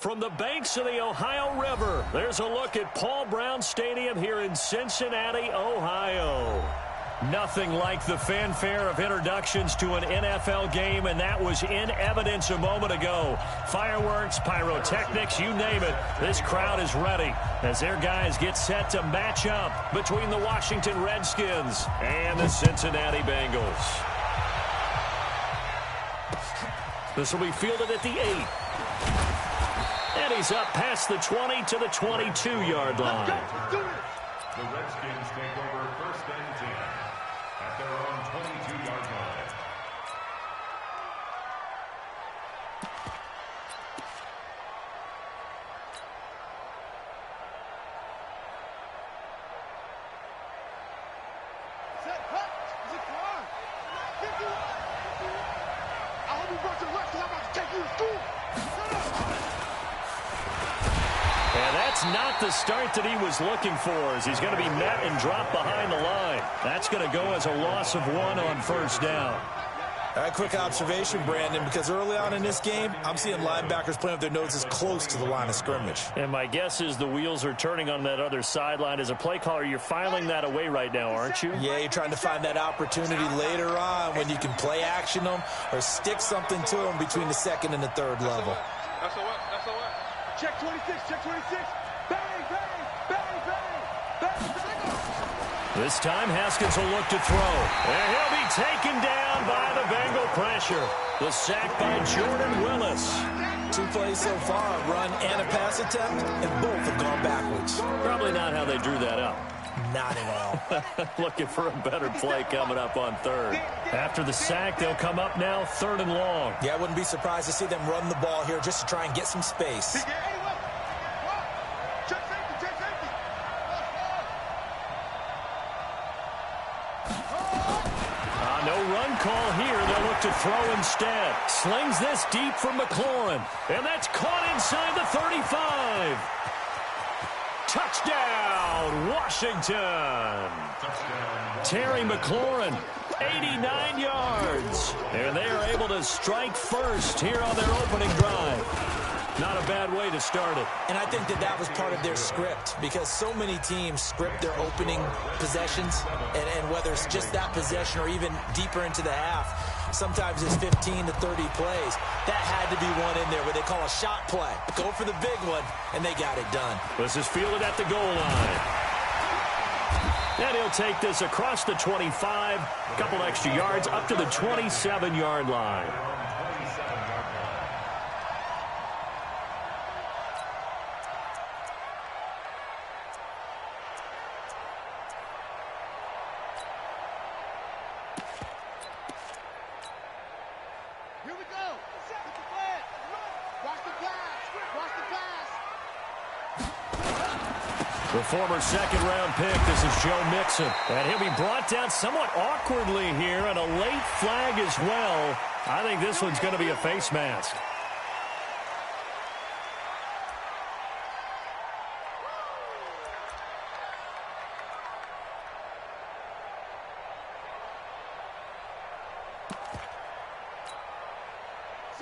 From the banks of the Ohio River, there's a look at Paul Brown Stadium here in Cincinnati, Ohio. Nothing like the fanfare of introductions to an NFL game, and that was in evidence a moment ago. Fireworks, pyrotechnics, you name it. This crowd is ready as their guys get set to match up between the Washington Redskins and the Cincinnati Bengals. This will be fielded at the 8. And he's up past the 20 to the 22-yard line. The Redskins take over first and 10 at their own 22-yard line. Set, cut. Is it far? 51. I hope you brought your lunch because I'm about to take you to school. And that's not the start that he was looking for, as he's going to be met and dropped behind the line. That's going to go as a loss of 1 on first down. All right, quick observation, Brandon, because early on in this game, I'm seeing linebackers playing with their noses close to the line of scrimmage. And my guess is the wheels are turning on that other sideline. As a play caller, you're filing that away right now, aren't you? Yeah, you're trying to find that opportunity later on when you can play action them or stick something to them between the second and the third level. That's a what? That's a what? Check 26, check 26. Bang, bang, bang, bang, bang, bang. This time, Haskins will look to throw. And he'll be taken down by the Bengal pressure. The sack by Jordan Willis. 2 plays so far, a run and a pass attempt, and both have gone backwards. Probably not how they drew that up. Not at all. Looking for a better play coming up on third. After the sack, they'll come up now 3rd and long. Yeah, I wouldn't be surprised to see them run the ball here just to try and get some space. No run call here. They'll look to throw instead. Slings this deep from McLaurin. And that's caught inside the 35. Touchdown, Washington. Terry McLaurin, 89 yards. And they are able to strike first here on their opening drive. Not a bad way to start it. And I think that was part of their script, because so many teams script their opening possessions, and whether it's just that possession or even deeper into the half, sometimes it's 15 to 30 plays. That had to be one in there where they call a shot play. Go for the big one, and they got it done. This is fielded at the goal line. And he'll take this across the 25, a couple extra yards, up to the 27-yard line. The former second-round pick, this is Joe Mixon. And he'll be brought down somewhat awkwardly here, and a late flag as well. I think this one's going to be a face mask.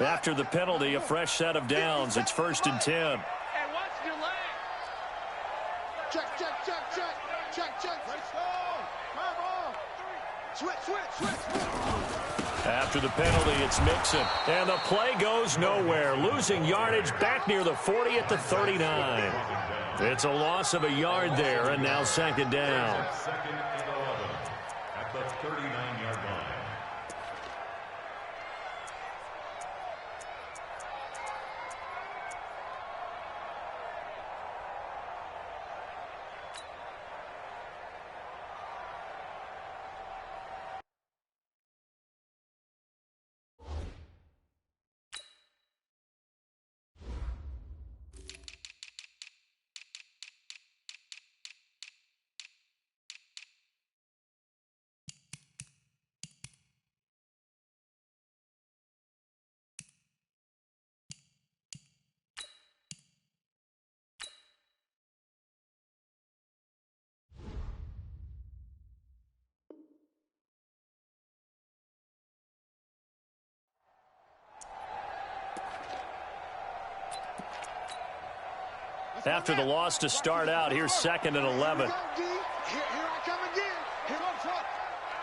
After the penalty, a fresh set of downs. It's 1st and 10. Check, check, check, check, check, check. Let's go. Come on. Switch. After the penalty, it's Mixon. And the play goes nowhere. Losing yardage back near the 40 at the 39. It's a loss of a yard there, and now 2nd down. 2nd and 11 at the 39-yard line. after the loss to start out. Here's 2nd and 11. Here I come again. Here up front.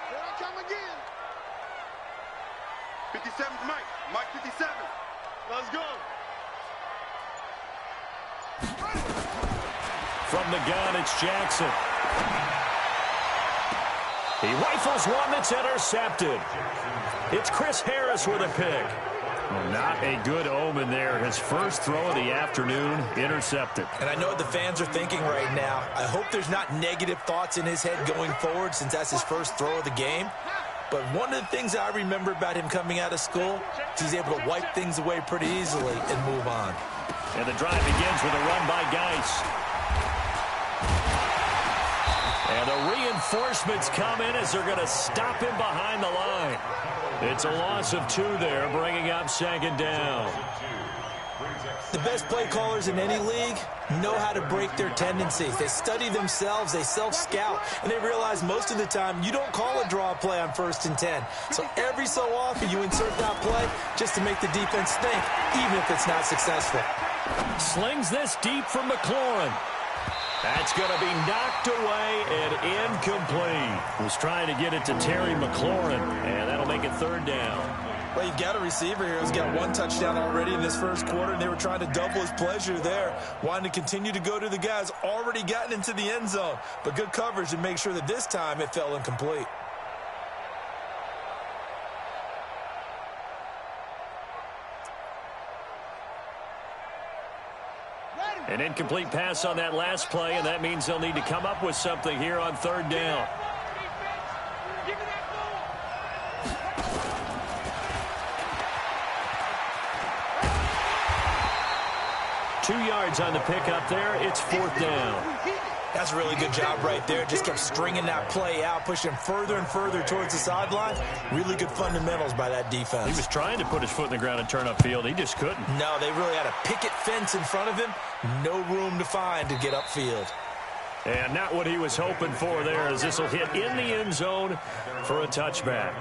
Here I come again. 57's Mike. Mike 57. Let's go. From the gun, it's Jackson. He rifles one that's intercepted. It's Chris Harris with a pick. Not a good omen there. His first throw of the afternoon, intercepted. And I know what the fans are thinking right now. I hope there's not negative thoughts in his head going forward since that's his first throw of the game. But one of the things I remember about him coming out of school is he's able to wipe things away pretty easily and move on. And the drive begins with a run by Geis. And the reinforcements come in as they're going to stop him behind the line. It's a loss of 2 there, bringing up 2nd down. The best play callers in any league know how to break their tendencies. They study themselves, they self-scout, and they realize most of the time you don't call a draw play on 1st and 10. So every so often you insert that play just to make the defense think, even if it's not successful. Slings this deep from McLaurin. That's going to be knocked away and incomplete. Was trying to get it to Terry McLaurin, and that'll make it 3rd down. Well, you've got a receiver here who's got 1 touchdown already in this first quarter, and they were trying to double his pleasure there, wanting to continue to go to the guys already gotten into the end zone. But good coverage to make sure that this time it fell incomplete. An incomplete pass on that last play, and that means they'll need to come up with something here on 3rd down. Two yards on the pickup there. It's 4th down. That's a really good job right there. Just kept stringing that play out, pushing further and further towards the sideline. Really good fundamentals by that defense. He was trying to put his foot in the ground and turn upfield. He just couldn't. No, they really had a picket fence in front of him. No room to find to get upfield. And not what he was hoping for there, as this will hit in the end zone for a touchback.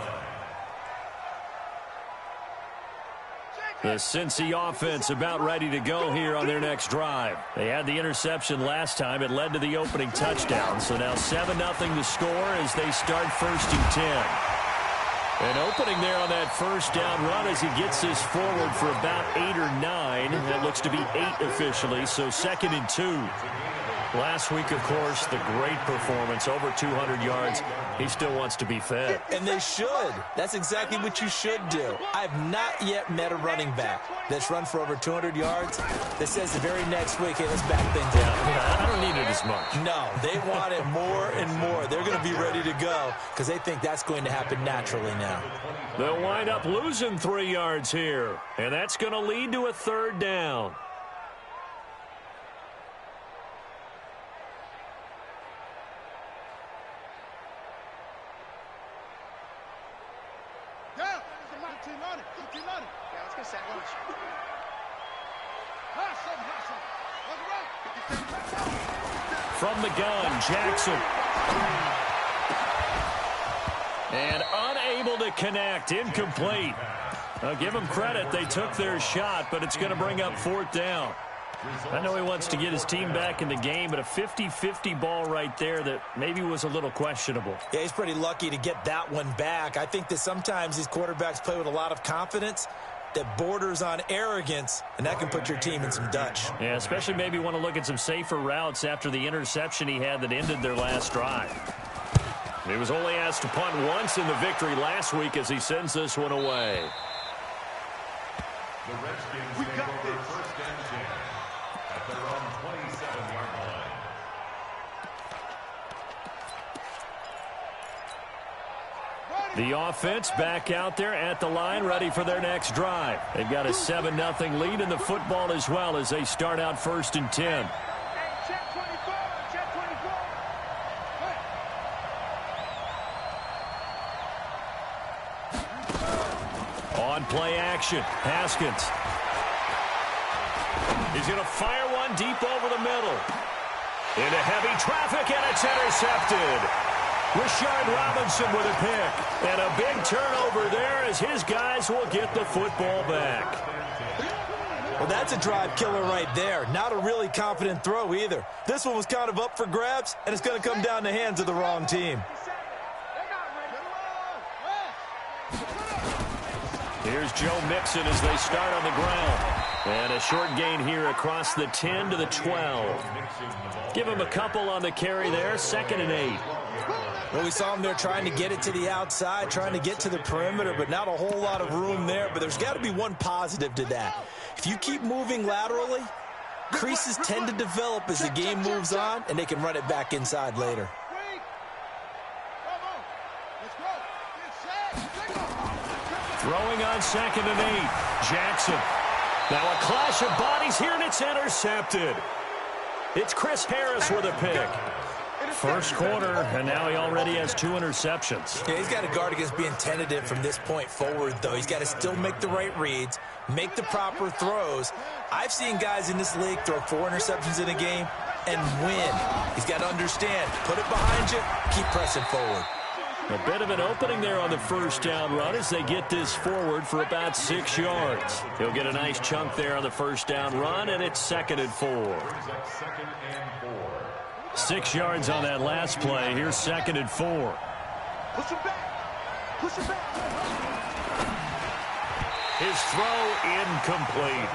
The Cincy offense about ready to go here on their next drive. They had the interception last time. It led to the opening touchdown. So now 7-0 the score as they start 1st and 10. An opening there on that first down run as he gets this forward for about 8 or 9. That looks to be 8 officially, so 2nd and 2. Last week, of course, the great performance, over 200 yards. He still wants to be fed. And they should. That's exactly what you should do. I've not yet met a running back that's run for over 200 yards that says the very next week, hey, let's back things up. Yeah, I don't need it as much. No, they want it more and more. They're going to be ready to go because they think that's going to happen naturally now. They'll wind up losing 3 yards here, and that's going to lead to a 3rd down. From the gun, Jackson. And unable to connect, incomplete. I'll give them credit. They took their shot, but it's going to bring up 4th down. I know he wants to get his team back in the game, but a 50-50 ball right there that maybe was a little questionable. Yeah, he's pretty lucky to get that one back. I think that sometimes these quarterbacks play with a lot of confidence that borders on arrogance, and that can put your team in some Dutch. Yeah, especially maybe want to look at some safer routes after the interception he had that ended their last drive. He was only asked to punt once in the victory last week as he sends this one away. The Redskins take over 1st and 10 at their own 27-yard line. The offense back out there at the line, ready for their next drive. They've got a 7-0 lead in the football as well as they start out 1st and 10. On play action, Haskins. He's going to fire one deep over the middle. Into heavy traffic, and it's intercepted. Rashard Robinson with a pick. And a big turnover there as his guys will get the football back. Well, that's a drive killer right there. Not a really confident throw either. This one was kind of up for grabs, and it's going to come down the hands of the wrong team. Here's Joe Mixon as they start on the ground. And a short gain here across the 10 to the 12. Give him a couple on the carry there, 2nd and 8. Well, we saw him there trying to get it to the outside, trying to get to the perimeter, but not a whole lot of room there. But there's got to be one positive to that. If you keep moving laterally, creases tend to develop as the game moves on, and they can run it back inside later. Throwing on 2nd and 8. Jackson. Now a clash of bodies here, and it's intercepted. It's Chris Harris with a pick. First quarter, and now he already has 2 interceptions. Yeah, he's got to guard against being tentative from this point forward, though. He's got to still make the right reads, make the proper throws. I've seen guys in this league throw 4 interceptions in a game and win. He's got to understand, put it behind you, keep pressing forward. A bit of an opening there on the first down run as they get this forward for about 6 yards. He'll get a nice chunk there on the first down run, and it's 2nd and 4. 6 yards on that last play. Here's 2nd and 4. Push him back. Push him back. His throw incomplete.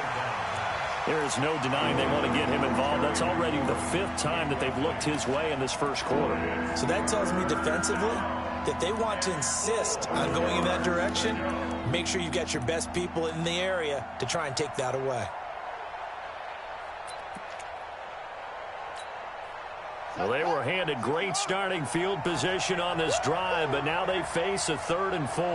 There is no denying they want to get him involved. That's already the 5th time that they've looked his way in this first quarter. So that tells me defensively that they want to insist on going in that direction. Make sure you've got your best people in the area to try and take that away. Well, they were handed great starting field position on this drive, but now they face a 3rd and 4.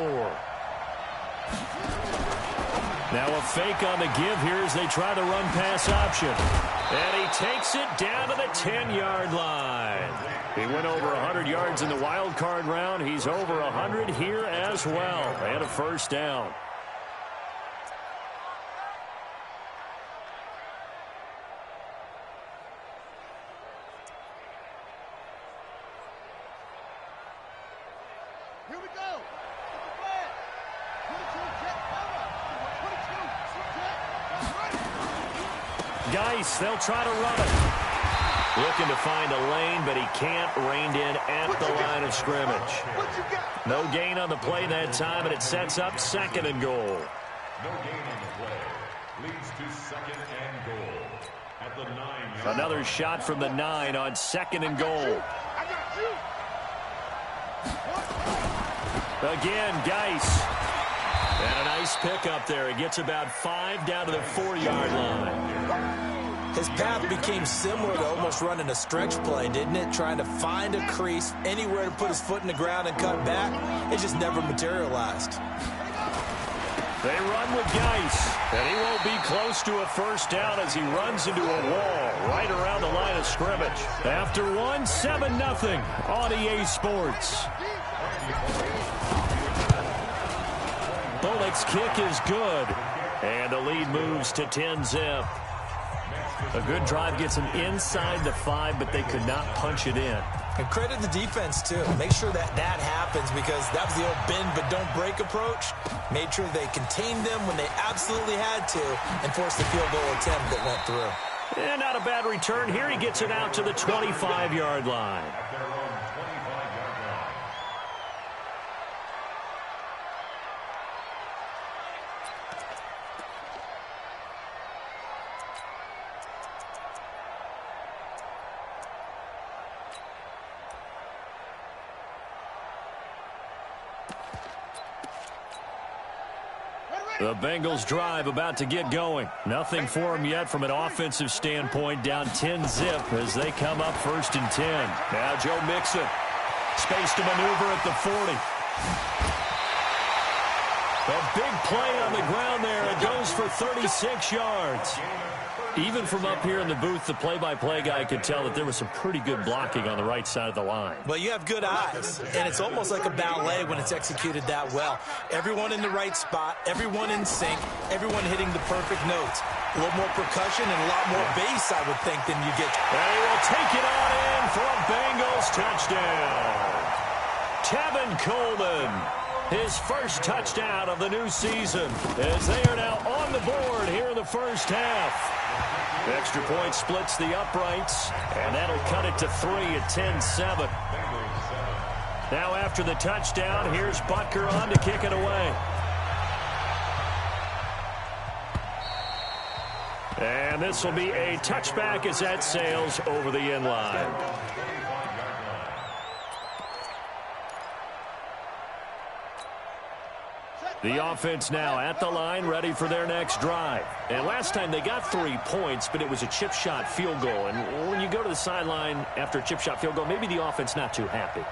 Now a fake on the give here as they try the run-pass option. And he takes it down to the 10-yard line. He went over 100 yards in the wild card round. He's over 100 here as well. And a first down. Here we go. Geis, they'll try to run it. Looking to find a lane, but he can't. Reined in at the line of scrimmage. No gain on the play that time, and it sets up 2nd and goal. No gain on the play. Leads to 2nd and goal. At the 9-yard. Another shot from the 9 on 2nd and goal. Again, Geis. And a nice pickup there. It gets about 5 down to the 4-yard line. His path became similar to almost running a stretch play, didn't it? Trying to find a crease, anywhere to put his foot in the ground and cut back. It just never materialized. They run with Geis, and he won't be close to a first down as he runs into a wall right around the line of scrimmage. After one, 7-0 on EA Sports. Bullock's kick is good, and the lead moves to 10-zip. A good drive gets them inside the 5, but they could not punch it in. And credit the defense, too. Make sure that happens, because that was the old bend but don't break approach. Made sure they contained them when they absolutely had to and forced the field goal attempt that went through. And not a bad return here. He gets it out to the 25-yard line. The Bengals drive about to get going. Nothing for them yet from an offensive standpoint. Down 10-zip as they come up 1st and 10. Now Joe Mixon. Space to maneuver at the 40. A big play on the ground there. It goes for 36 yards. Even from up here in the booth, the play-by-play guy could tell that there was some pretty good blocking on the right side of the line. Well, you have good eyes, and it's almost like a ballet when it's executed that well. Everyone in the right spot, everyone in sync, everyone hitting the perfect notes. A little more percussion and a lot more bass, I would think, than you get. And he will take it on in for a Bengals touchdown. Tevin Coleman. His first touchdown of the new season as they are now on the board here in the first half. Extra point splits the uprights, and that'll cut it to 3 at 10-7. Now after the touchdown, here's Butker on to kick it away. And this will be a touchback as that sails over the end line. The offense now at the line, ready for their next drive. And last time they got 3 points, but it was a chip shot field goal. And when you go to the sideline after a chip shot field goal, maybe the offense not too happy.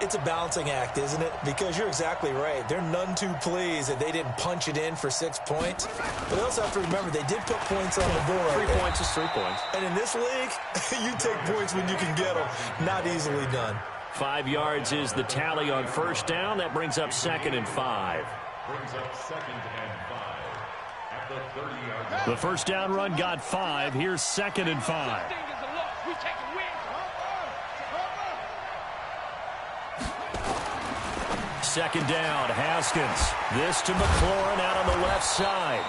It's a balancing act, isn't it? Because you're exactly right. They're none too pleased that they didn't punch it in for 6 points. But they also have to remember they did put points on the board. 3 points is 3 points. And in this league, you take points when you can get them. Not easily done. 5 yards is the tally on first down. That brings up 2nd and 5. Brings up 2nd and 5 at the 30-yard line. The first down run got 5. Here's 2nd and 5. Second down, Haskins. This to McLaurin out on the left side.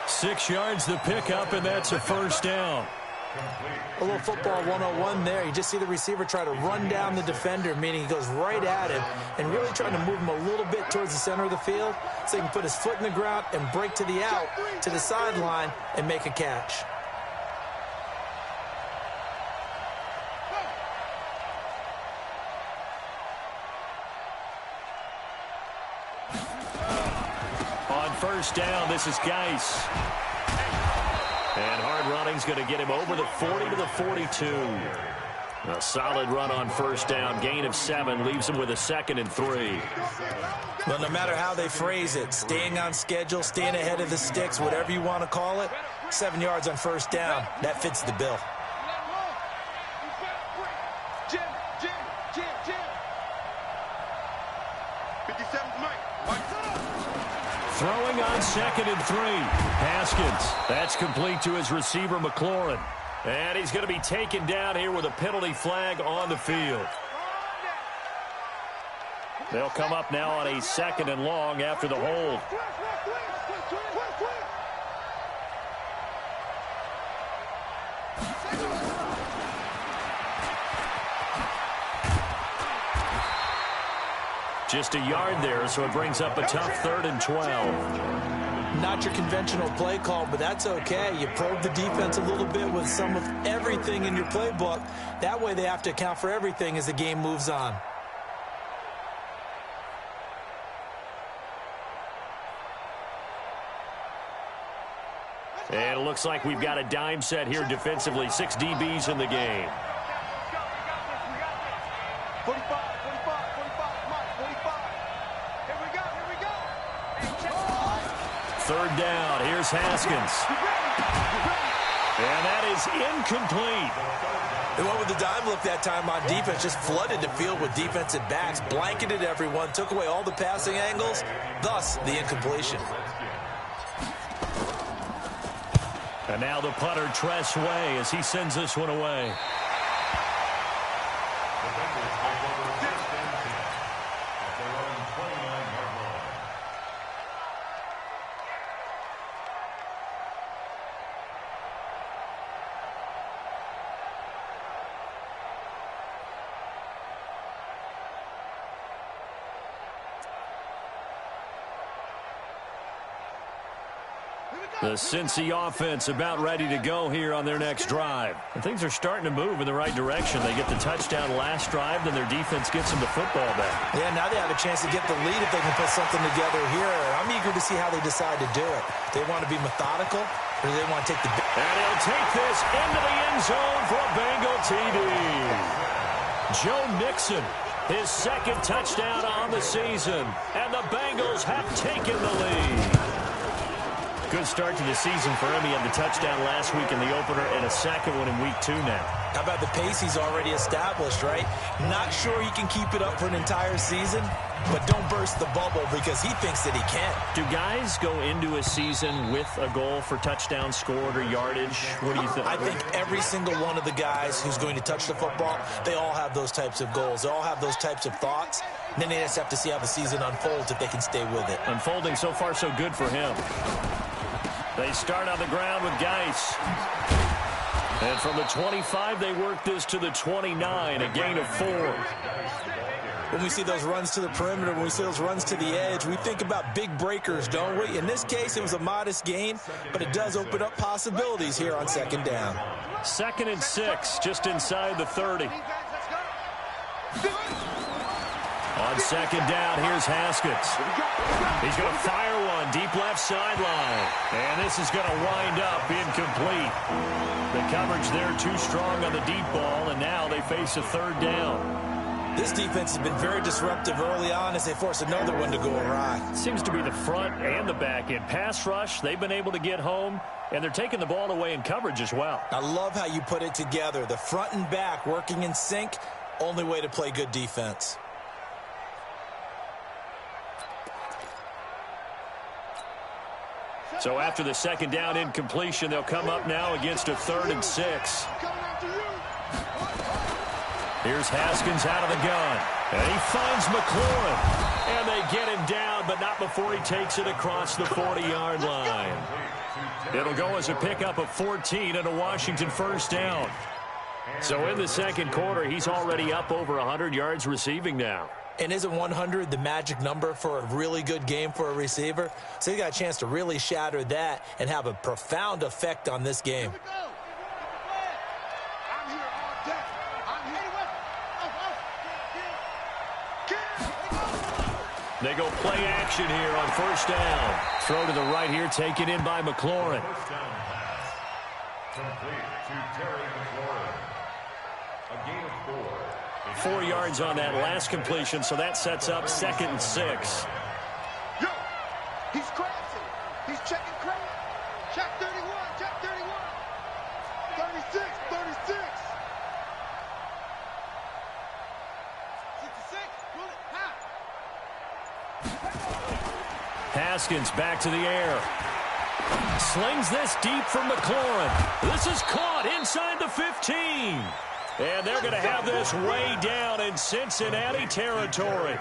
6 yards the pickup, and that's a first down. A little football 101 there. You just see the receiver try to run down the defender, meaning he goes right at him and really trying to move him a little bit towards the center of the field so he can put his foot in the ground and break to the out, to the sideline, and make a catch. On first down, this is Geis. And hard running's going to get him over the 40 to the 42. A solid run on first down. Gain of 7 leaves him with a 2nd and 3. Well, no matter how they phrase it, staying on schedule, staying ahead of the sticks, whatever you want to call it, 7 yards on first down, that fits the bill. Jim. 57's Mike. Throwing on 2nd and 3. Haskins. That's complete to his receiver, McLaurin. And he's going to be taken down here with a penalty flag on the field. They'll come up now on a 2nd and long after the hold. Just a yard there, so it brings up a tough 3rd and 12. Not your conventional play call, but that's okay. You probe the defense a little bit with some of everything in your playbook. That way they have to account for everything as the game moves on. And it looks like we've got a dime set here defensively. 6 DBs in the game. 45. Third down. Here's Haskins. And that is incomplete. They went with the dime look that time on defense. Just flooded the field with defensive backs. Blanketed everyone. Took away all the passing angles. Thus, the incompletion. And now the punter, Tress Way, as he sends this one away. The Cincy offense about ready to go here on their next drive. And things are starting to move in the right direction. They get the touchdown last drive, then their defense gets them the football back. Yeah, now they have a chance to get the lead if they can put something together here. I'm eager to see how they decide to do it. They want to be methodical, or do they want to take the... And he'll take this into the end zone for a Bengal TD. Joe Mixon, his 2nd touchdown on the season. And the Bengals have taken the lead. Good start to the season for him. He had the touchdown last week in the opener and a 2nd one in week 2 now. How about the pace he's already established, right? Not sure he can keep it up for an entire season, but don't burst the bubble because he thinks that he can. Do guys go into a season with a goal for touchdown scored or yardage? What do you think? I think every single one of the guys who's going to touch the football, they all have those types of goals. They all have those types of thoughts. And then they just have to see how the season unfolds if they can stay with it. Unfolding so far so good for him. They start on the ground with Geis. And from the 25, they work this to the 29, a gain of 4. When we see those runs to the perimeter, when we see those runs to the edge, we think about big breakers, don't we? In this case, it was a modest gain, but it does open up possibilities here on second down. 2nd and 6, just inside the 30. On second down, here's Haskins. He's going to fire one deep left sideline. And this is going to wind up incomplete. The coverage there too strong on the deep ball, and now they face a 3rd down. This defense has been very disruptive early on as they force another one to go awry. Seems to be the front and the back end. Pass rush, they've been able to get home, and they're taking the ball away in coverage as well. I love how you put it together. The front and back working in sync, only way to play good defense. So after the 2nd down incompletion, they'll come up now against a 3rd and 6. Here's Haskins out of the gun. And he finds McLaurin. And they get him down, but not before he takes it across the 40-yard line. It'll go as a pickup of 14 and a Washington 1st down. So in the 2nd quarter, he's already up over 100 yards receiving now. And isn't 100 the magic number for a really good game for a receiver? So he got a chance to really shatter that and have a profound effect on this game. They go play action here on 1st down. Throw to the right here, taken in by McLaurin. Complete to Terry McLaurin. A gain of 4. 4 yards on that last completion, so that sets up 2nd and 6. Yo, he's crashing. He's checking credit. Check 31, check 31. 36, 36. 66, pull it, Haskins back to the air. Slings this deep from McLaurin. This is caught inside the 15. And they're going to have this way down in Cincinnati territory.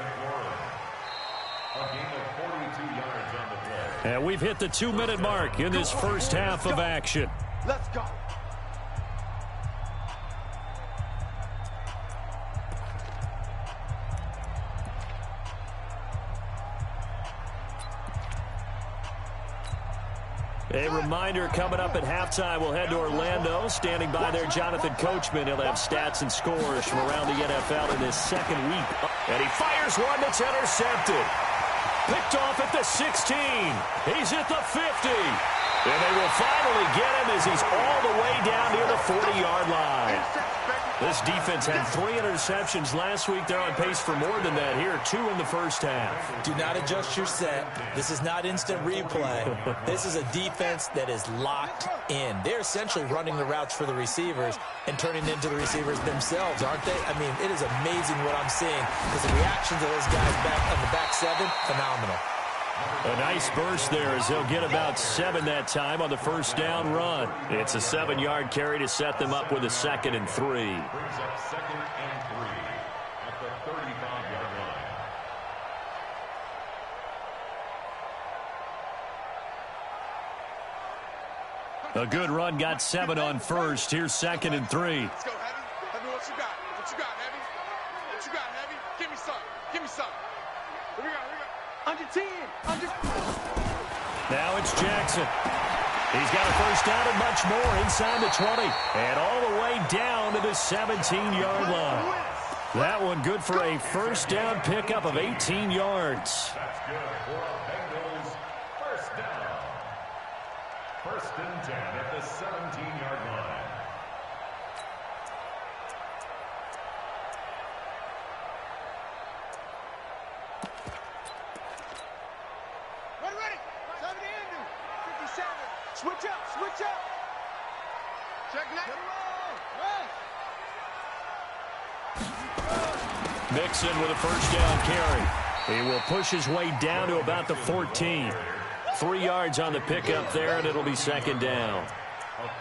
And we've hit the 2-minute mark in this first half of action. Let's go. A reminder, coming up at halftime, we'll head to Orlando. Standing by there, Jonathan Coachman. He'll have stats and scores from around the NFL in his 2nd week. And he fires one that's intercepted. Picked off at the 16. He's at the 50. And they will finally get him as he's all the way down near the 40-yard line. This defense had 3 interceptions last week. They're on pace for more than that here. 2 in the first half. Do not adjust your set. This is not instant replay. This is a defense that is locked in. They're essentially running the routes for the receivers and turning into the receivers themselves, aren't they? I mean, it is amazing what I'm seeing because the reactions of those guys back on the back 7, phenomenal. A nice burst there as they'll get about 7 that time on the 1st down run. It's a 7-yard carry to set them up with a 2nd and 3. Brings up 2nd and 3 at the 35-yard line. A good run, got 7 on 1st. Here's 2nd and 3. Let's go, Heavy. Heavy, what you got? What you got, Heavy? What you got, Heavy? Give me some. Give me some. Here we go, here we go. Under 10. Under... Now it's Jackson. He's got a 1st down and much more inside the 20. And all the way down to the 17-yard line. That one good for a 1st down pickup of 18 yards. That's good for Bengals 1st down. 1st and 10 at the 17-yard line. Ready. 57. Switch up, switch up. Check next. Mixon with a 1st down carry. He will push his way down to about the 14. 3 yards on the pickup there, and it'll be second down.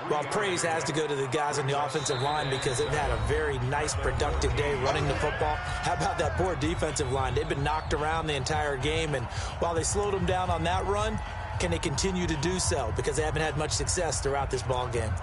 Well, praise has to go to the guys on the offensive line because they've had a very nice, productive day running the football. How about that poor defensive line? They've been knocked around the entire game, and while they slowed them down on that run, can they continue to do so? Because they haven't had much success throughout this ball game.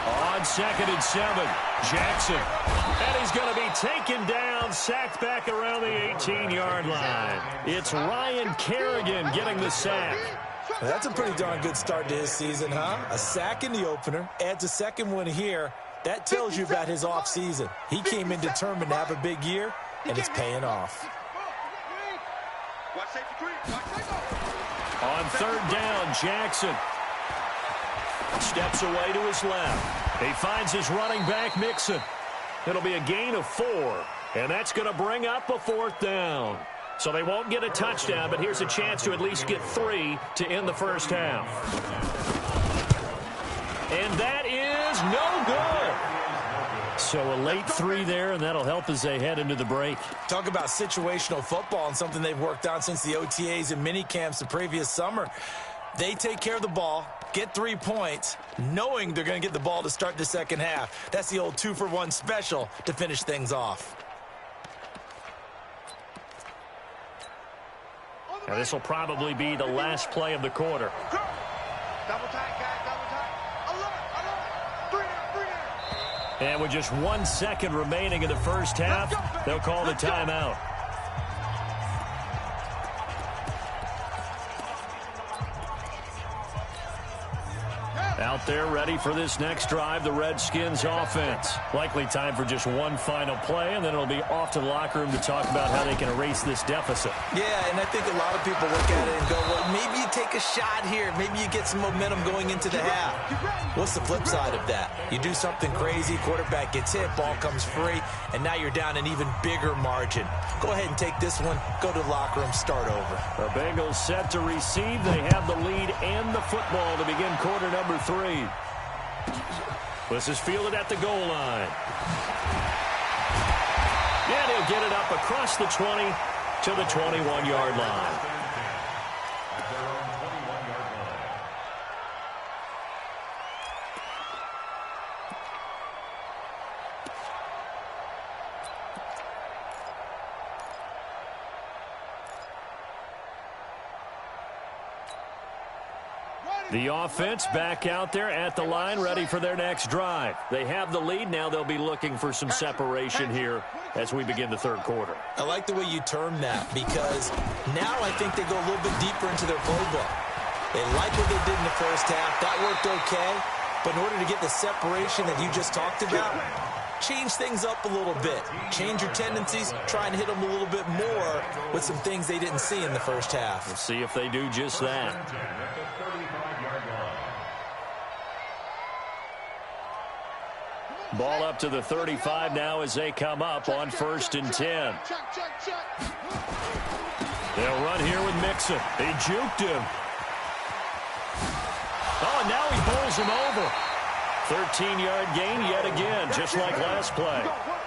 On 2nd and 7, Jackson. And he's going to be taken down, sacked back around the 18-yard line. It's Ryan Kerrigan getting the sack. Well, that's a pretty darn good start to his season, huh? A sack in the opener, adds a second one here. That tells you about his offseason. He came in determined to have a big year, and it's paying off. On 3rd down, Jackson steps away to his left. He finds his running back, Mixon. It'll be a gain of 4, and that's going to bring up a 4th down. So they won't get a touchdown, but here's a chance to at least get 3 to end the first half. And that is no good. So a late 3 there, and that'll help as they head into the break. Talk about situational football and something they've worked on since the OTAs and mini camps the previous summer. They take care of the ball, get 3 points, knowing they're going to get the ball to start the second half. That's the old 2-for-1 special to finish things off. Now this will probably be the last play of the quarter. Double tight, guys, double tight. Alert, 3 down. And with just 1 second remaining in the first half, they'll call the timeout. Out there ready for this next drive, the Redskins offense. Likely time for just one final play, and then it'll be off to the locker room to talk about how they can erase this deficit. Yeah, and I think a lot of people look at it and go, well, maybe you take a shot here. Maybe you get some momentum going into the half. What's the flip side of that? You do something crazy, quarterback gets hit, ball comes free, and now you're down an even bigger margin. Go ahead and take this one, go to the locker room, start over. The Bengals set to receive. They have the lead and the football to begin quarter number 3. This is fielded at the goal line. And he'll get it up across the 20 to the 21-yard line. The offense back out there at the line, ready for their next drive. They have the lead. Now they'll be looking for some separation here as we begin the third quarter. I like the way you term that because now I think they go a little bit deeper into their playbook. They like what they did in the first half. That worked okay. But in order to get the separation that you just talked about, change things up a little bit. Change your tendencies. Try and hit them a little bit more with some things they didn't see in the first half. We'll see if they do just that. Ball up to the 35 now as they come up on 1st and 10. They'll run here with Mixon. They juked him. Oh, and now he bowls him over. 13-yard gain yet again, just like last play.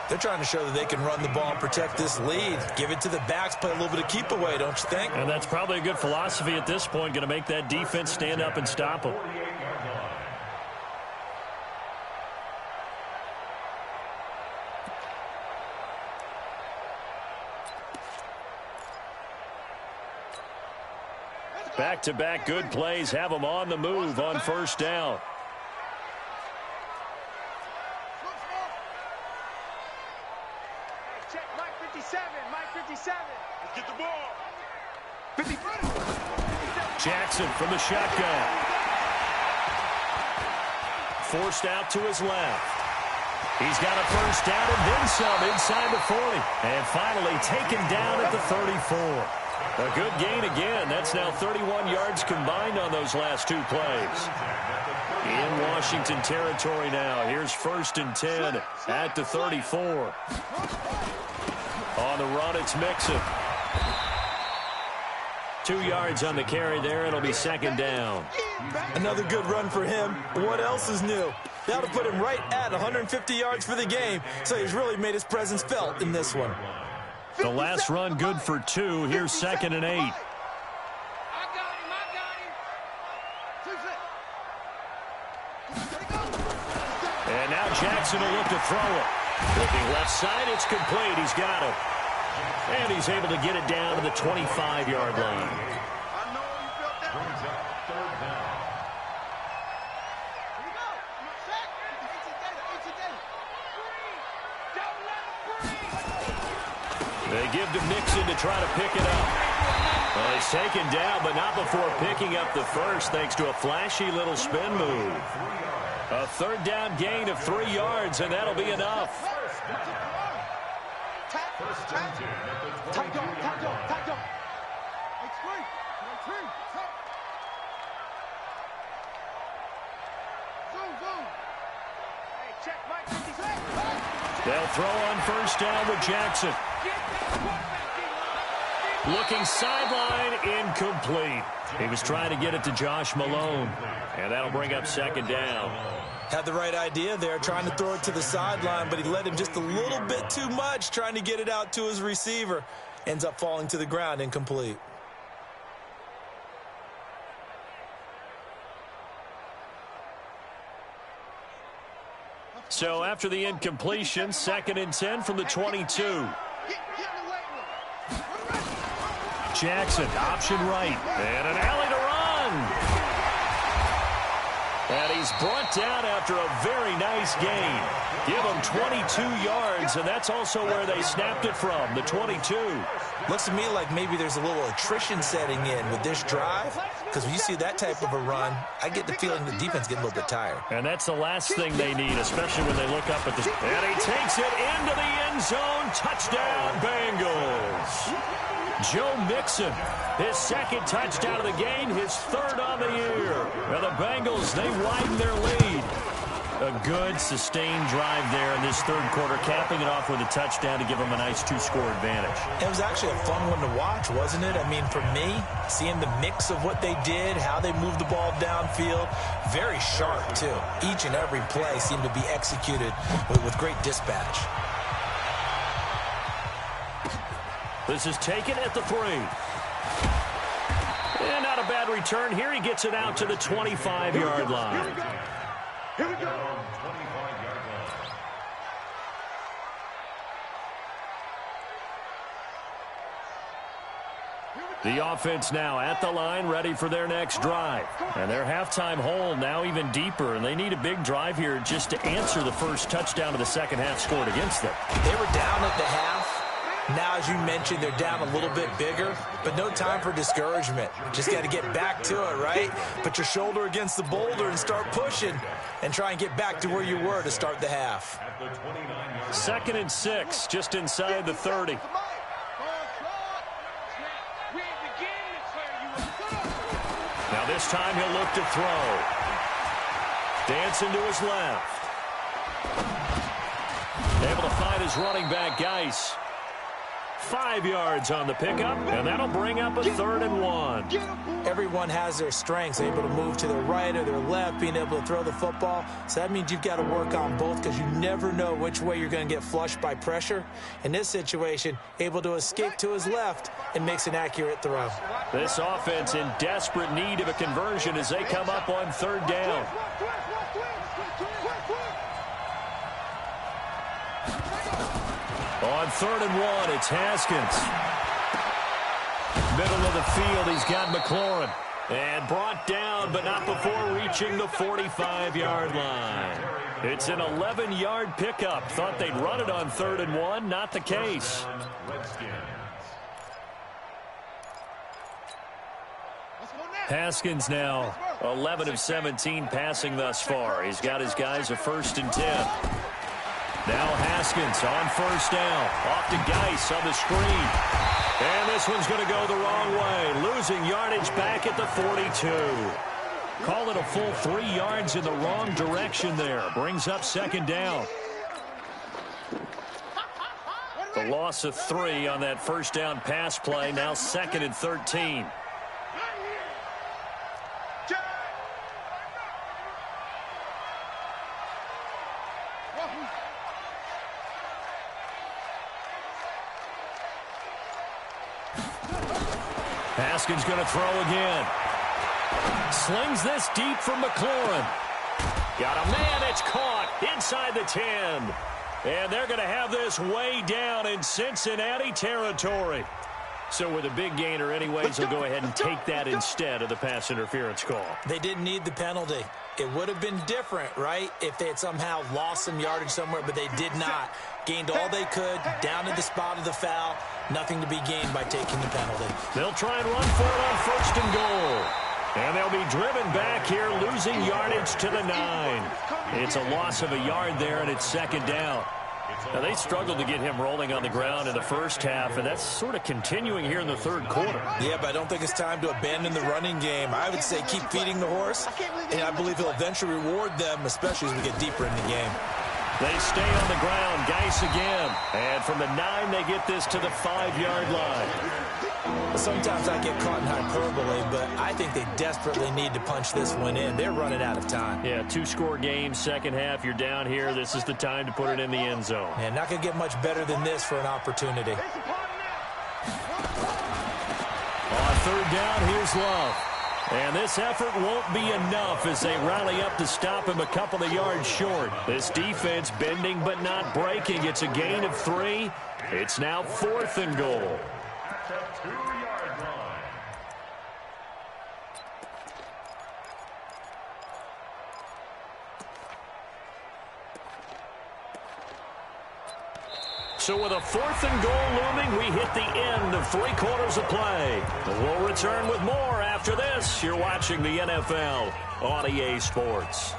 They're trying to show that they can run the ball and protect this lead. Give it to the backs, play a little bit of keep away, don't you think? And that's probably a good philosophy at this point, going to make that defense stand up and stop them. Back-to-back good plays have them on the move on 1st down. Check Mike 57, Mike 57. Let's get the ball. 50. Jackson from the shotgun. Forced out to his left. He's got a first down and then some inside the 40. And finally taken down at the 34. A good gain again. That's now 31 yards combined on those last two plays. In Washington territory now. Here's 1st and 10 at the 34. On the run, it's Mixon. 2 yards on the carry there. It'll be 2nd down. Another good run for him. What else is new? That'll put him right at 150 yards for the game, so he's really made his presence felt in this one. The last run good for 2. Here's 2nd and 8. I got him. And now Jackson will look to throw it. Looking left side, it's complete. He's got it. And he's able to get it down to the 25-yard line. I know you felt that. Brings up 3rd down. Here we go. Sack. 18 data. Don't let him breathe. They give to Mixon to try to pick it up. Well, he's taken down, but not before picking up the first, thanks to a flashy little spin move. A 3rd down gain of 3 yards, and that'll be enough. First and 10 at the 22-yard line. They'll throw on 1st down with Jackson. Looking sideline, incomplete. He was trying to get it to Josh Malone, and that'll bring up 2nd down. Had the right idea there, trying to throw it to the sideline, but he led him just a little bit too much, trying to get it out to his receiver. Ends up falling to the ground, incomplete. So after the incompletion, 2nd and 10 from the 22. Jackson, option right, and an alley to run. And he's brought down after a very nice gain. Give him 22 yards, and that's also where they snapped it from, the 22. Looks to me like maybe there's a little attrition setting in with this drive, because when you see that type of a run, I get the feeling the defense getting a little bit tired. And that's the last thing they need, especially when they look up at the... And he takes it into the end zone. Touchdown, Bengals. Joe Mixon, his 2nd touchdown of the game, his 3rd on the year. Now the Bengals, they widen their lead. A good, sustained drive there in this 3rd quarter, capping it off with a touchdown to give them a nice 2-score advantage. It was actually a fun one to watch, wasn't it? I mean, for me, seeing the mix of what they did, how they moved the ball downfield, very sharp, too. Each and every play seemed to be executed with great dispatch. This is taken at the 3. And not a bad return here. He gets it out to the 25-yard line. Here we go. 25-yard line. The offense now at the line, ready for their next drive. And their halftime hole now even deeper, and they need a big drive here just to answer the first touchdown of the second half scored against them. They were down at the half. Now, as you mentioned, they're down a little bit bigger, but no time for discouragement. Just got to get back to it, right? Put your shoulder against the boulder and start pushing and try and get back to where you were to start the half. 2nd and 6, just inside the 30. Now this time he'll look to throw. Dancing to his left. Able to find his running back, Geis. 5 yards on the pickup, and that'll bring up a 3rd and 1. Everyone has their strengths, able to move to their right or their left, being able to throw the football. So that means you've got to work on both because you never know which way you're going to get flushed by pressure. In this situation, able to escape to his left and makes an accurate throw. This offense in desperate need of a conversion as they come up on 3rd down. On 3rd and 1, it's Haskins. Middle of the field, he's got McLaurin. And brought down, but not before reaching the 45-yard line. It's an 11-yard pickup. Thought they'd run it on 3rd and 1. Not the case. Haskins now 11 of 17 passing thus far. He's got his guys a 1st and 10. Now Haskins on first down. Off to Geis on the screen. And this one's going to go the wrong way. Losing yardage back at the 42. Call it a full 3 yards in the wrong direction there. Brings up second down. The loss of 3 on that first down pass play. Now 2nd and 13. Haskins going to throw again. Slings this deep from McLaurin. Got a man. It's caught inside the 10. And they're going to have this way down in Cincinnati territory. So with a big gainer anyways, they'll go ahead and take that instead of the pass interference call. They didn't need the penalty. It would have been different, right, if they had somehow lost some yardage somewhere, but they did not. Gained all they could, down to the spot of the foul. Nothing to be gained by taking the penalty. They'll try and run for it on 1st and goal. And they'll be driven back here, losing yardage to the 9. It's a loss of a yard there, and it's 2nd down. Now, they struggled to get him rolling on the ground in the first half, and that's sort of continuing here in the 3rd quarter. Yeah, but I don't think it's time to abandon the running game. I would say keep feeding the horse, and I believe he'll eventually reward them, especially as we get deeper in the game. They stay on the ground. Geis again. And from the 9, they get this to the 5-yard line. Sometimes I get caught in hyperbole, but I think they desperately need to punch this one in. They're running out of time. Yeah, 2-score game, second half. You're down here. This is the time to put it in the end zone. Yeah, not going to get much better than this for an opportunity. On 3rd down, here's Love. And this effort won't be enough as they rally up to stop him a couple of yards short. This defense bending but not breaking. It's a gain of 3. It's now 4th and goal. At the 2-yard line. So with a 4th and goal looming, we hit the end of 3 quarters of play. We'll return with more after this. You're watching the NFL on EA Sports.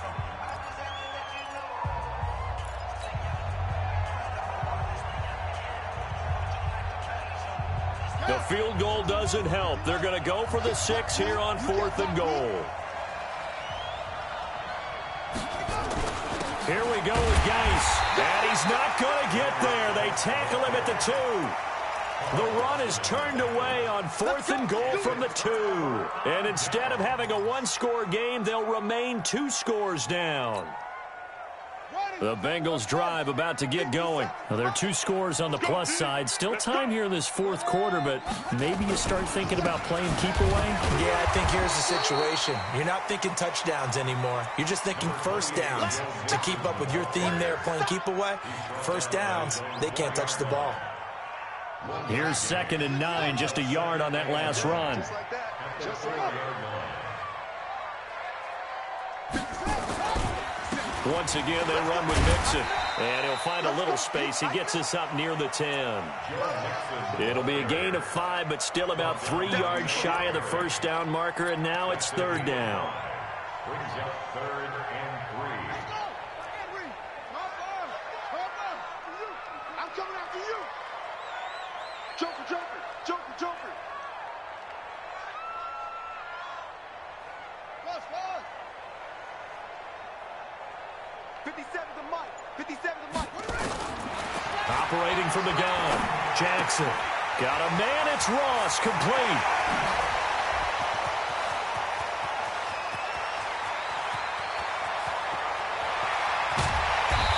The field goal doesn't help. They're going to go for the 6 here on 4th and goal. Here we go with Geis. And he's not going to get there. They tackle him at the 2. The run is turned away on 4th and goal from the 2. And instead of having a 1-score game, they'll remain 2 scores down. The Bengals drive about to get going. Well, there are 2 scores on the plus side. Still time here in this 4th quarter, but maybe you start thinking about playing keep away? Yeah, I think here's the situation. You're not thinking touchdowns anymore. You're just thinking first downs. To keep up with your theme there, playing keep away, first downs, they can't touch the ball. Here's 2nd and 9, just a yard on that last run. Once again, they run with Mixon. And he'll find a little space. He gets us up near the 10. It'll be a gain of 5, but still about 3 yards shy of the first down marker, and now it's 3rd down. Brings up 3rd and 3. I'm coming after you. Joker. Plus 1. 57 to Mike. Operating from the gun. Jackson. Got a man. It's Ross. Complete.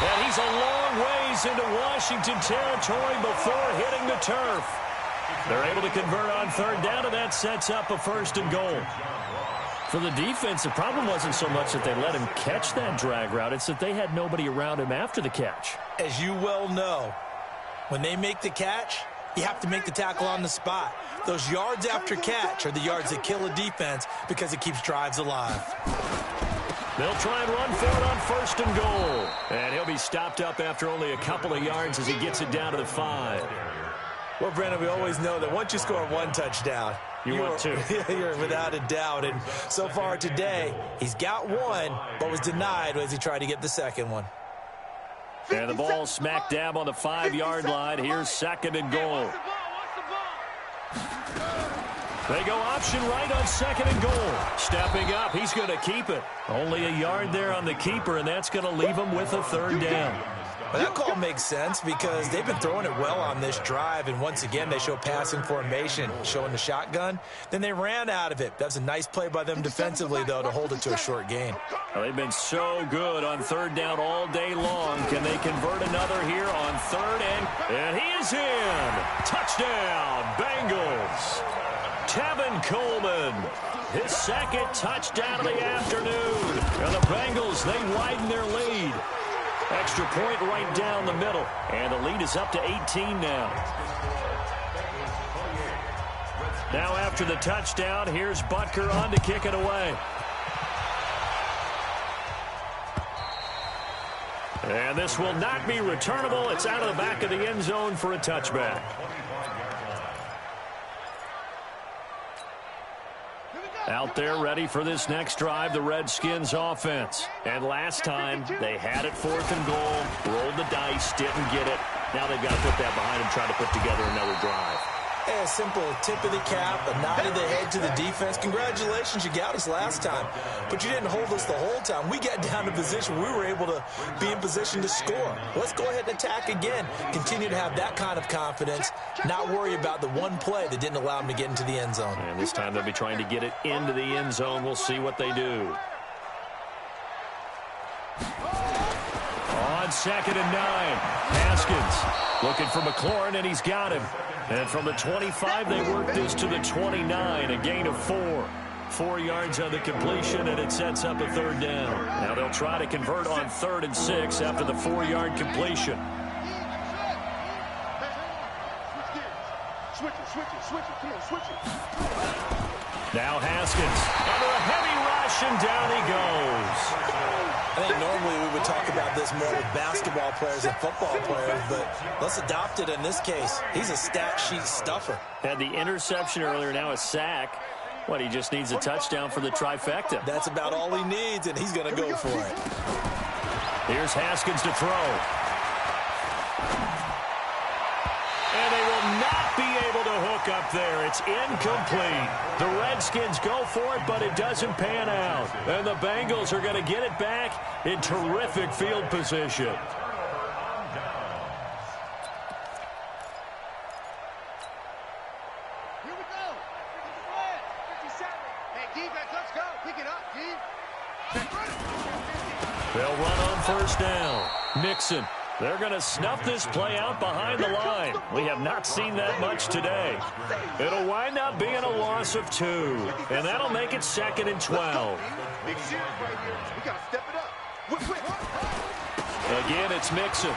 And he's a long ways into Washington territory before hitting the turf. They're able to convert on 3rd down, and that sets up a 1st and goal. For the defense, the problem wasn't so much that they let him catch that drag route. It's that they had nobody around him after the catch. As you well know, when they make the catch, you have to make the tackle on the spot. Those yards after catch are the yards that kill a defense because it keeps drives alive. They'll try and run for it on 1st and goal. And he'll be stopped up after only a couple of yards as he gets it down to the 5. Well, Brandon, we always know that once you score 1 touchdown, you're 2. You're without a doubt. And so far today, he's got 1, but was denied as he tried to get the 2nd one. And the ball smack dab on the 5-yard line. Here's 2nd and goal. They go option right on 2nd and goal. Stepping up, he's going to keep it. Only a yard there on the keeper, and that's going to leave him with a 3rd down. Well, that call makes sense because they've been throwing it well on this drive, and once again they show passing formation, showing the shotgun. Then they ran out of it. That's a nice play by them defensively, though, to hold it to a short gain. Well, they've been so good on 3rd down all day long. Can they convert another here on 3rd? And he is in. Touchdown, Bengals. Tevin Coleman, his 2nd touchdown of the afternoon. And the Bengals, they widen their lead. Extra point right down the middle. And the lead is up to 18 now. Now after the touchdown, here's Butker on to kick it away. And this will not be returnable. It's out of the back of the end zone for a touchback. Out there ready for this next drive, the Redskins offense. And last time, they had it 4th and goal, rolled the dice, didn't get it. Now they've got to put that behind them, try to put together another drive. A simple tip of the cap, a nod of the head to the defense. Congratulations, you got us last time. But you didn't hold us the whole time. We got down to position. We were able to be in position to score. Let's go ahead and attack again. Continue to have that kind of confidence. Not worry about the one play that didn't allow them to get into the end zone. And this time they'll be trying to get it into the end zone. We'll see what they do. On 2nd and 9, Haskins looking for McLaurin, and he's got him. And from the 25, they work this to the 29, a gain of 4. 4 yards on the completion, and it sets up a 3rd down. Now they'll try to convert on 3rd and 6 after the 4-yard completion. Switch it. Come on, switch it. Now Haskins under a heavy rush, and down he goes. I think normally we would talk about this more with basketball players and football players, but let's adopt it in this case. He's a stat sheet stuffer. Had the interception earlier, now a sack. What, he just needs a touchdown for the trifecta. That's about all he needs, and he's going to go for it. Here's Haskins to throw. And they will not be able to hook up there. It's incomplete. The Redskins go for it, but it doesn't pan out. And the Bengals are going to get it back in terrific field position. Here we go. 57. Hey, defense, let's go. Pick it up, D. They'll run on 1st down. Mixon. They're going to snuff this play out behind the line. We have not seen that much today. It'll wind up being a loss of 2. And that'll make it 2nd and 12. Big series right here. We got to step it up. Again, it's Mixon.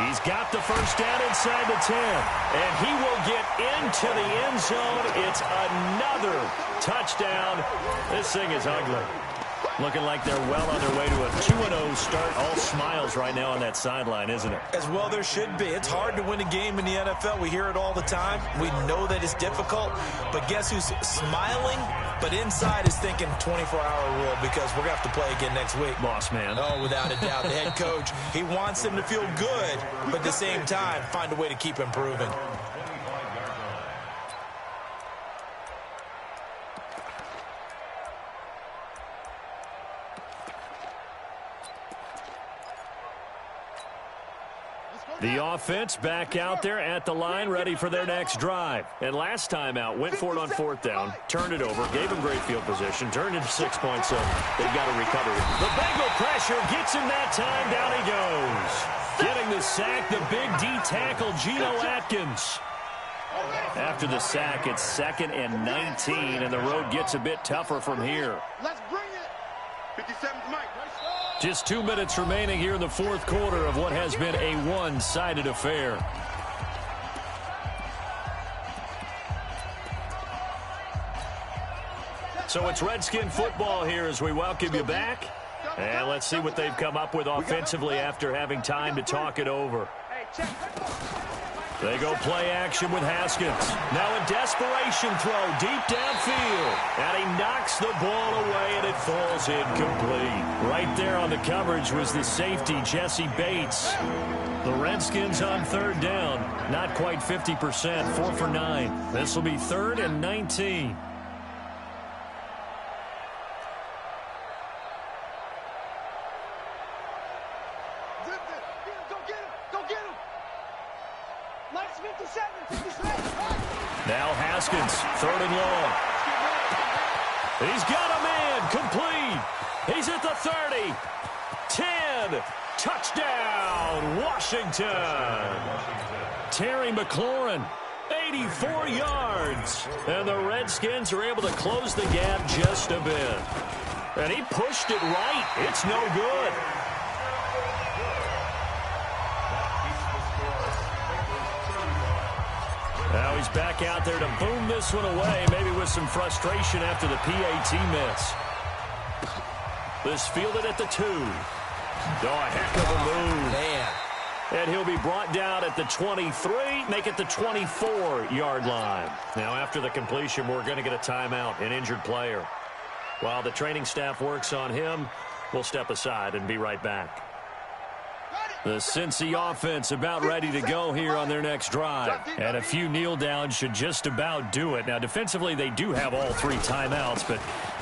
He's got the 1st down inside the 10. And he will get into the end zone. It's another touchdown. This thing is ugly. Looking like they're well on their way to a 2-0 start. All smiles right now on that sideline, isn't it? As well there should be. It's hard to win a game in the NFL. We hear it all the time. We know that it's difficult. But guess who's smiling? But inside is thinking 24-hour rule because we're going to have to play again next week. Boss man. Oh, without a doubt. The head coach, he wants them to feel good, but at the same time, find a way to keep improving. The offense back out there at the line, ready for their next drive. And last time out, went for it on 4th down, turned it over, gave them great field position, turned into 6 points, so they've got to recover. The Bengal pressure gets him that time, down he goes. Getting the sack, the big D tackle, Geno Atkins. After the sack, it's 2nd and 19, and the road gets a bit tougher from here. Let's bring it. 57's Mike. Just 2 minutes remaining here in the 4th quarter of what has been a one-sided affair. So it's Redskin football here as we welcome you back. And let's see what they've come up with offensively after having time to talk it over. They go play action with Haskins. Now a desperation throw deep downfield. And he knocks the ball away, and it falls incomplete. Right there on the coverage was the safety, Jesse Bates. The Redskins on third down. Not quite 50%, 4 for 9. This will be 3rd and 19. Now Haskins, 3rd and long. He's got a man, complete. He's at the 30, 10, touchdown, Washington. Terry McLaurin, 84 yards. And the Redskins are able to close the gap just a bit. And he pushed it right. It's no good. Now he's back out there to boom this one away, maybe with some frustration after the PAT miss. This fielded at the 2. Oh, a heck of a move. Man. And he'll be brought down at the 23, make it the 24-yard line. Now after the completion, we're going to get a timeout, an injured player. While the training staff works on him, we'll step aside and be right back. The Cincy offense about ready to go here on their next drive. And a few kneel downs should just about do it. Now, defensively, they do have all 3 timeouts, but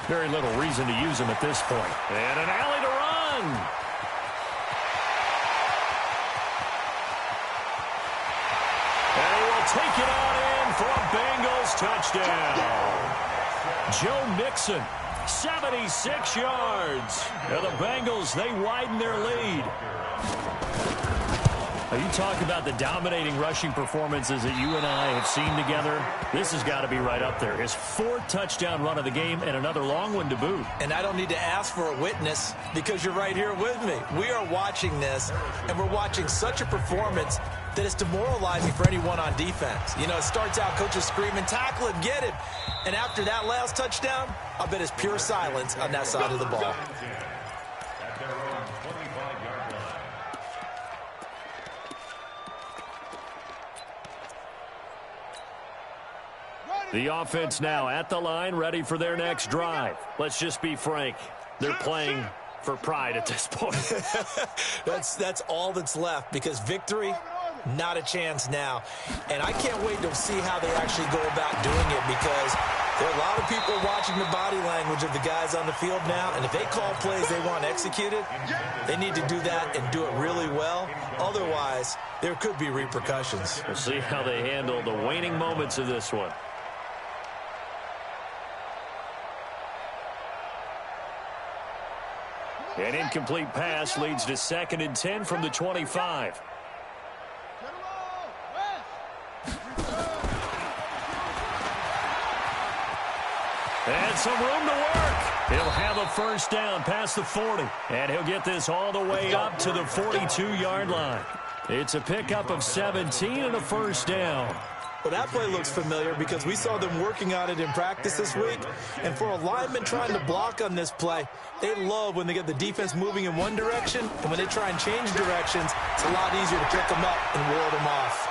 very little reason to use them at this point. And an alley to run. And he will take it on in for a Bengals touchdown. Joe Mixon, 76 yards. Now the Bengals, they widen their lead. Now you talk about the dominating rushing performances that you and I have seen together. This has got to be right up there. His 4th touchdown run of the game and another long one to boot. And I don't need to ask for a witness because you're right here with me. We are watching this, and we're watching such a performance that it's demoralizing for anyone on defense. You know, it starts out, coaches screaming, tackle him, get him. And after that last touchdown, I bet it's pure silence on that side of the ball. At their own 25-yard line. The offense now at the line, ready for their next drive. Let's just be frank. They're playing for pride at this point. That's all that's left, because victory, not a chance now. And I can't wait to see how they actually go about doing it, because there are a lot of people watching the body language of the guys on the field now, and if they call plays they want executed, they need to do that and do it really well. Otherwise, there could be repercussions. We'll see how they handle the waning moments of this one. An incomplete pass leads to 2nd and 10 from the 25. And some room to work. He'll have a first down past the 40. And he'll get this all the way up to the 42-yard line. It's a pickup of 17 and a first down. Well, that play looks familiar because we saw them working on it in practice this week. And for a lineman trying to block on this play, they love when they get the defense moving in one direction. And when they try and change directions, it's a lot easier to pick them up and ward them off.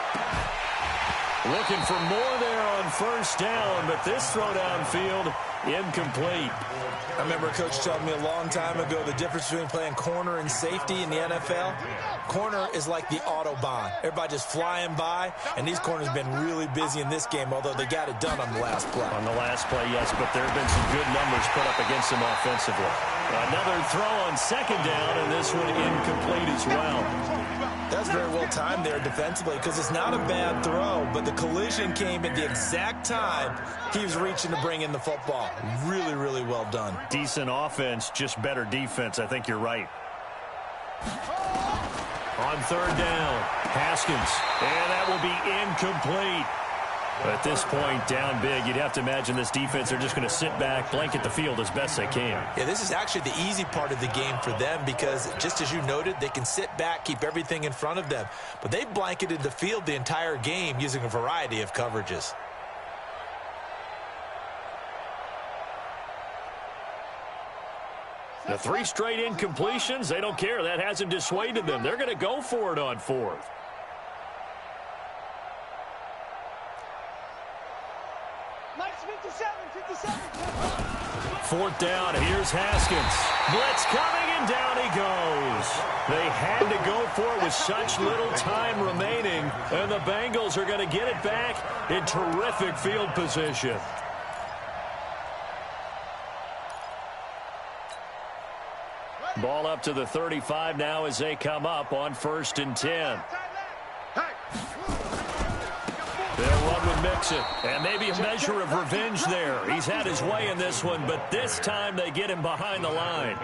Looking for more there on first down, but this throw downfield, incomplete. I remember a coach telling me a long time ago the difference between playing corner and safety in the NFL. Corner is like the Autobahn. Everybody just flying by, and these corners have been really busy in this game, although they got it done on the last play. On the last play, yes, but there have been some good numbers put up against them offensively. Another throw on 2nd down, and this one incomplete as well. That's very well timed there defensively, because it's not a bad throw, but the collision came at the exact time he was reaching to bring in the football. Really, really well done. Decent offense, just better defense. I think you're right. On 3rd down, Haskins, and that will be incomplete. At this point, down big, you'd have to imagine this defense are just going to sit back, blanket the field as best they can. Yeah, this is actually the easy part of the game for them because, just as you noted, they can sit back, keep everything in front of them. But they've blanketed the field the entire game using a variety of coverages. The 3 straight incompletions, they don't care. That hasn't dissuaded them. They're going to go for it on 4th. Fourth down, here's Haskins. Blitz coming, and down he goes. They had to go for it with such little time remaining, and the Bengals are going to get it back in terrific field position. Ball up to the 35 now as they come up on 1st and 10. They'll run with Mixon, and maybe a measure of revenge there. He's had his way in this one, but this time they get him behind the line.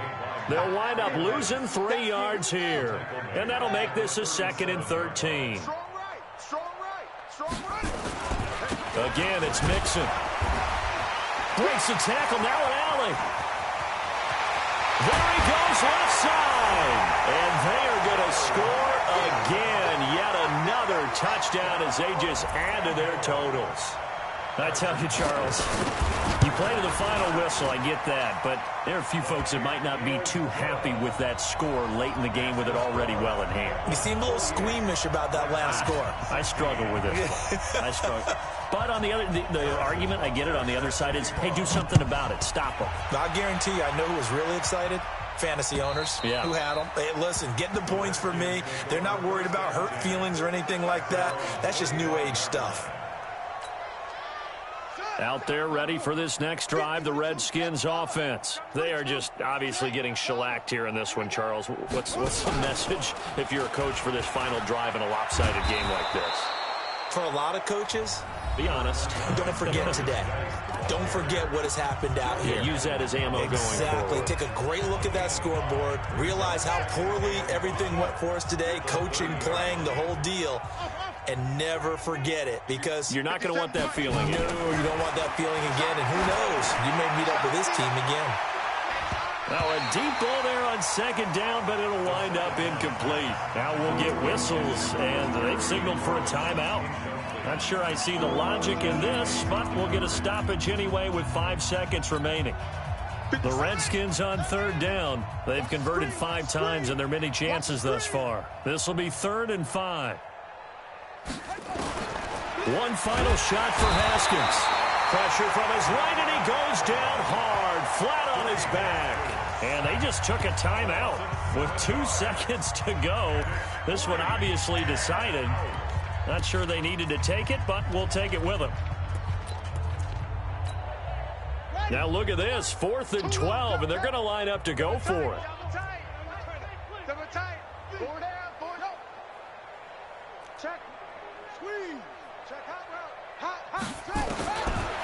They'll wind up losing 3 yards here, and that'll make this a 2nd and 13. Again, it's Mixon. Breaks the tackle, now an alley. There he goes, left side. And they are going to score again. Yet another touchdown as they just add to their totals. I tell you, Charles, you play to the final whistle, I get that. But there are a few folks that might not be too happy with that score late in the game with it already well in hand. You seem a little squeamish about that last score. I struggle with this one. I struggle. But on the other, the argument, I get it, on the other side is, hey, do something about it. Stop them. I guarantee you, I know who was really excited. Fantasy owners who had them. Hey, listen, get the points for me. They're not worried about hurt feelings or anything like that. That's just new age stuff. Out there ready for this next drive, the Redskins offense. They are just obviously getting shellacked here in this one, Charles. What's the message if you're a coach for this final drive in a lopsided game like this? For a lot of coaches, be honest. Don't forget today. Don't forget what has happened out here. Use that as ammo going forward. Exactly. Take a great look at that scoreboard. Realize how poorly everything went for us today. Coaching, playing, the whole deal. And never forget it, because you're not going to want that feeling again. No, you don't want that feeling again. And who knows? You may meet up with this team again. Now a deep ball there on 2nd down, but it'll wind up incomplete. Now we'll get whistles, and they've signaled for a timeout. Not sure I see the logic in this, but we'll get a stoppage anyway with 5 seconds remaining. The Redskins on 3rd down. They've converted 5 times in their many chances thus far. This will be 3rd and 5. One final shot for Haskins. Pressure from his right, and he goes down hard, flat on his back. And they just took a timeout with 2 seconds to go. This one obviously decided. Not sure they needed to take it, but we'll take it with them. Now look at this, 4th and 12, and they're going to line up to go for it.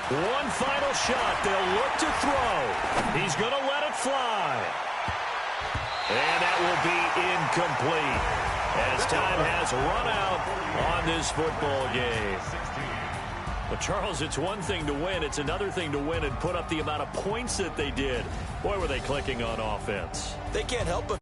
One final shot. They'll look to throw. He's going to let it fly. And that will be incomplete as time has run out on this football game. But, Charles, it's one thing to win. It's another thing to win and put up the amount of points that they did. Boy, were they clicking on offense. They can't help but